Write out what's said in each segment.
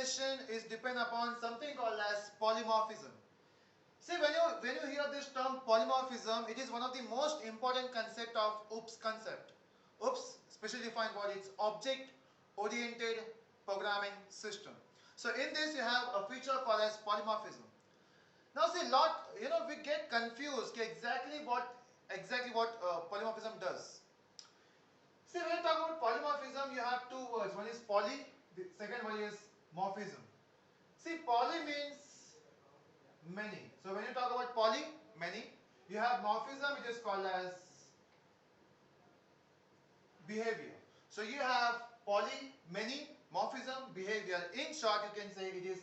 definition is depend upon something called as polymorphism. See, when you hear this term polymorphism, it is one of the most important concept of OOPS concept. OOPS, specially defined word, it's object oriented programming system. So in this you have a feature called as polymorphism. Now see, we get confused exactly what polymorphism does. See, when you talk about polymorphism, you have two words. One is poly, the second one is morphism. See, poly means many. So when you talk about poly, many, you have morphism, it is called as behavior. So you have poly, many, morphism, behavior. In short, you can say it is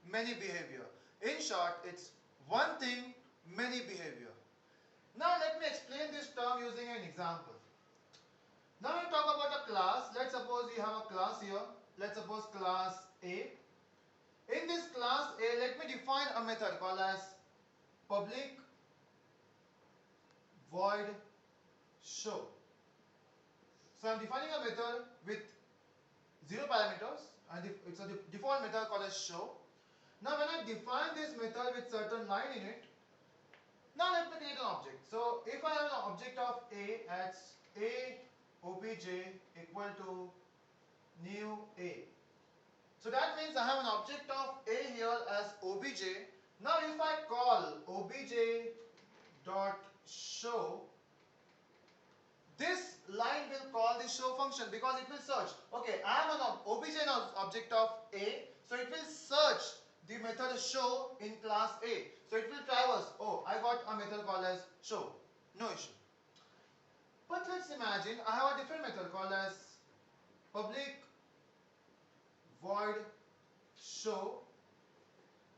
many behavior. In short, it's one thing, many behavior. Now let me explain this term using an example. Now we talk about a class. Let's suppose you have a class here. Let's suppose class A. In this class A, let me define a method called as public void show. So I'm defining a method with 0 parameters, and it's a default method called as show. Now when I define this method with certain line in it, now let me create an object. So if I have an object of A at A obj equal to new A. So that means I have an object of A here as obj. Now if I call obj dot show, this line will call the show function because it will search. Okay, I am an obj object of A, so it will search the method show in class A. So it will traverse. Oh, I got a method called as show. No issue. But let's imagine I have a different method called as public void show.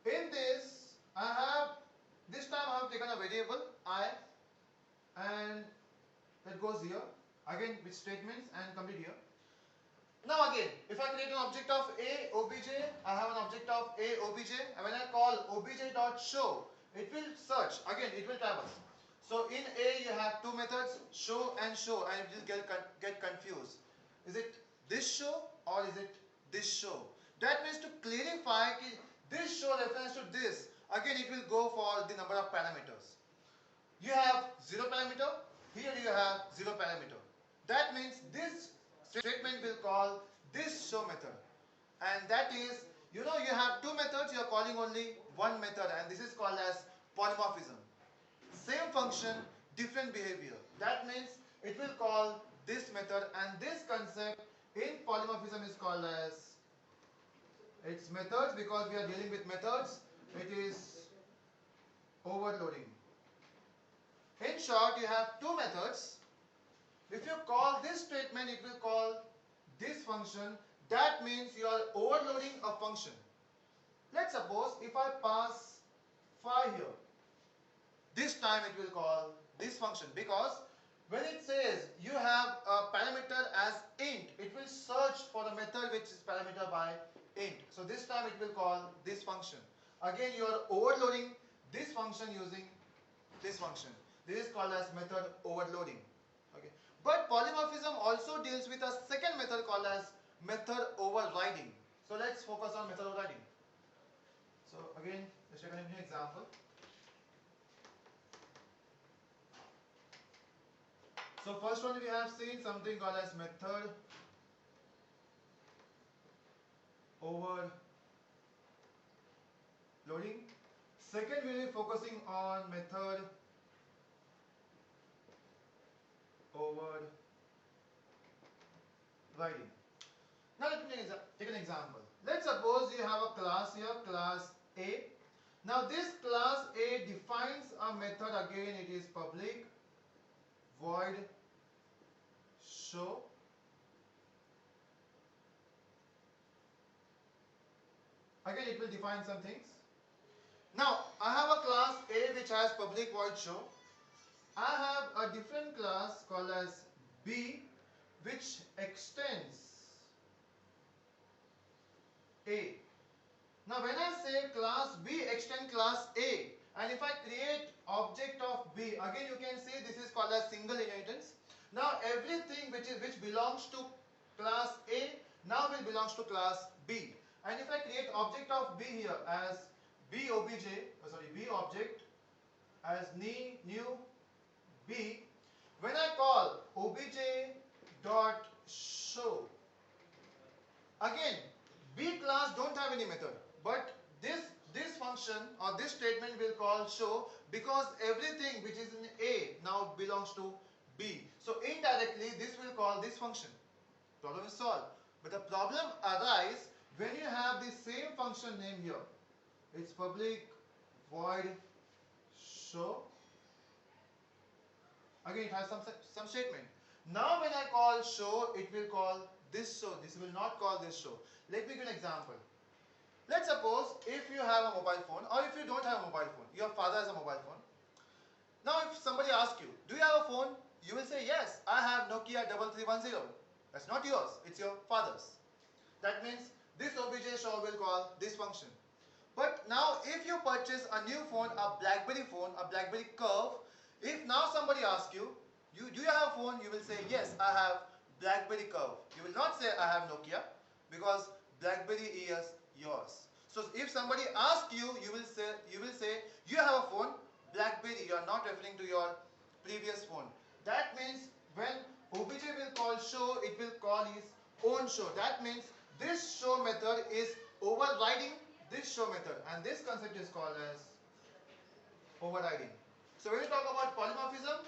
In this, this time I have taken a variable I, and that goes here again with statements and complete here. Now again, if I create an object of A obj, I have an object of A obj, and when I call obj.show, it will search. Again, it will traverse. So in A you have two methods, show, and it will get confused. Is it this show or is it this show? That means to clarify this show reference to this, again it will go for the number of parameters. You have 0 parameter, here you have 0 parameter. That means this statement will call this show method. And that is, you have two methods, you are calling only one method, and this is called as polymorphism. Same function, different behavior. That means it will call this method, and this concept in polymorphism is called as, it's methods because we are dealing with methods, it is overloading. In short, you have two methods. If you call this statement, it will call this function. That means you are overloading a function. Let's suppose if I pass 5 here, this time it will call this function, because when it says you have a parameter as int, it will search for a method which is parameter by int. So this time it will call this function. Again, you are overloading this function using this function. This is called as method overloading. Okay. But polymorphism also deals with a second method called as method overriding. So let's focus on method overriding. So again, let's take a new example. So first one we have seen something called as method overloading. Second we will be focusing on method overriding. Now let me take an example. Let's suppose you have a class here, class A. Now this class A defines a method, again it is public void show. Again it will define some things. Now I have a class A which has public void show. I have a different class called as B which extends A. Now when I say class B extend class A, and if I create object of B, again you can see this is called as single inheritance. Now everything which belongs to class A now will belongs to class B. And if I create object of B here as B obj, B object as new B, when I call obj dot show, again B class don't have any method, but this function or this statement will call show because everything which is in A now belongs to B. So indirectly this will call this function. Problem is solved. But the problem arises when you have the same function name here. It's public void show. Again it has some statement. Now when I call show, it will call this show. This will not call this show. Let me give an example. Let's suppose if you have a mobile phone or if you don't have a mobile phone, your father has a mobile phone. Now if somebody asks you, do you have a phone? You will say, yes, I have Nokia 3310. That's not yours, it's your father's. That means this obj show will call this function. But now if you purchase a new phone, a BlackBerry phone, a BlackBerry Curve, if now somebody asks you, do you have a phone? You will say, yes, I have BlackBerry Curve. You will not say I have Nokia because BlackBerry is yours. So if somebody asks you, you will say you have a phone, BlackBerry. You are not referring to your previous phone. That means when obj will call show, it will call his own show. That means this show method is overriding this show method, and this concept is called as overriding. So when we talk about polymorphism,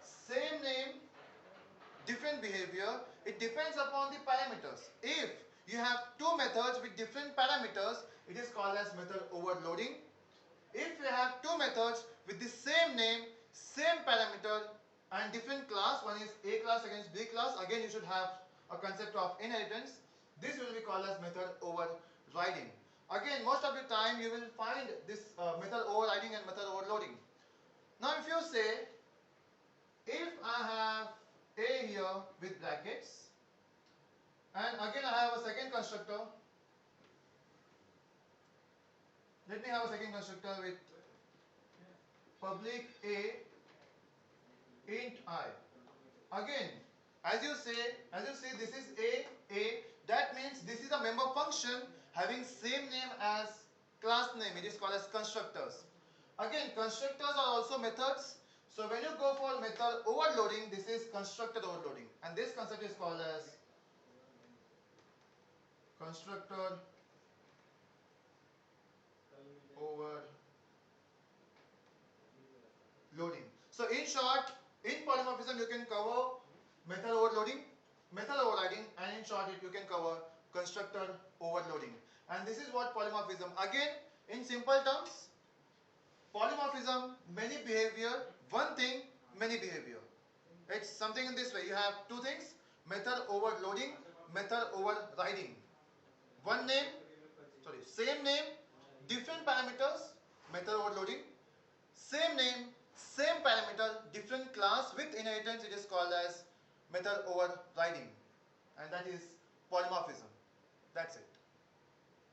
same name, different behavior, it depends upon the parameters. If you have two methods with different parameters, it is called as method overloading. If you have two methods with the same name, same parameter and different class, one is A class against B class, again you should have a concept of inheritance. This will be called as method overriding. Again, most of the time you will find this method overriding and method overloading. Now if you say, if I have A here with brackets, and again I have a second constructor, let me have a second constructor with public A int I. Again, as you see this is A, that means this is a member function having same name as class name. It is called as constructors. Again, constructors are also methods. So when you go for method overloading, this is constructor overloading, and this concept is called as constructor overloading. So in short, in polymorphism you can cover method overloading, method overriding, and in short you can cover constructor overloading. And this is what polymorphism. Again, in simple terms, polymorphism, many behavior, one thing, many behavior. It's something in this way. You have two things, method overloading, method overriding. One name, same name, different parameters, method overloading. Same name, same parameter, different class with inheritance, it is called as method overriding. And that is polymorphism. That's it.